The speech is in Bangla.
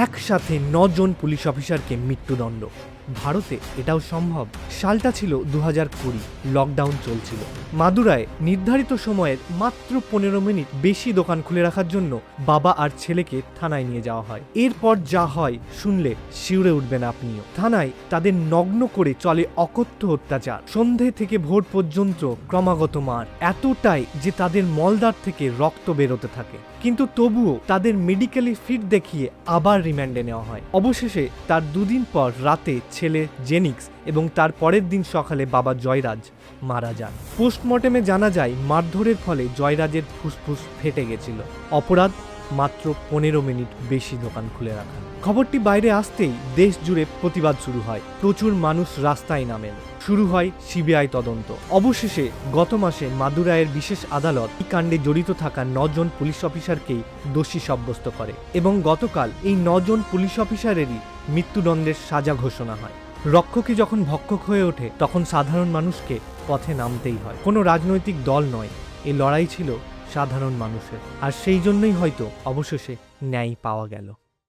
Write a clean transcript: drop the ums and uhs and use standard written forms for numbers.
একসাথে 9 জন পুলিশ অফিসারকে মৃত্যুদণ্ড। ভারতে এটাও সম্ভব? সালটা ছিল 2020, লকডাউন চলছিল। মাদুরায় নির্ধারিত সময়ের মাত্র 15 মিনিট বেশি দোকান খুলে রাখার জন্য বাবা আর ছেলেকে থানায় নিয়ে যাওয়া হয়। এরপর যা হয় শুনলে শিউরে উঠবেন আপনিও। থানায় তাদের নগ্ন করে চলে অকথ্য অত্যাচার। সন্ধে থেকে ভোর পর্যন্ত ক্রমাগত মার, এতটাই যে তাদের মলদ্বার থেকে রক্ত বেরোতে থাকে। কিন্তু তবুও তাদের মেডিকেলি ফিট দেখিয়ে আবার রিমান্ডে নেওয়া হয়। অবশেষে তার 2 দিন পর রাতে ছেলে জেনিক্স এবং তার পরের দিন সকালে বাবা জয়রাজ মারা যান। পোস্টমর্টেমে জানা যায় মারধরের ফলে জয়রাজের ফুসফুস ফেটে গেছিল। অপরাধ মাত্র 15 মিনিট বেশি দোকান খুলে রাখা। খবরটি বাইরে আসতেই দেশ জুড়ে প্রতিবাদ শুরু হয়। প্রচুর মানুষ রাস্তায় নামেন। শুরু হয় সিবিআই তদন্ত। অবশেষে গত মাসে মাদুরাইয়ের বিশেষ আদালত এই কাণ্ডে জড়িত থাকা 9 জন পুলিশ অফিসারকেই দোষী সাব্যস্ত করে এবং গতকাল এই 9 জন পুলিশ অফিসারেরই মৃত্যুদণ্ডের সাজা ঘোষণা হয়। রক্ষকই যখন ভক্ষক হয়ে ওঠে তখন সাধারণ মানুষকে পথে নামতেই হয়। কোনো রাজনৈতিক দল নয়, এই লড়াই ছিল সাধারণ মানুষের। আর সেই জন্যই হয়তো অবশেষে ন্যায় পাওয়া গেল।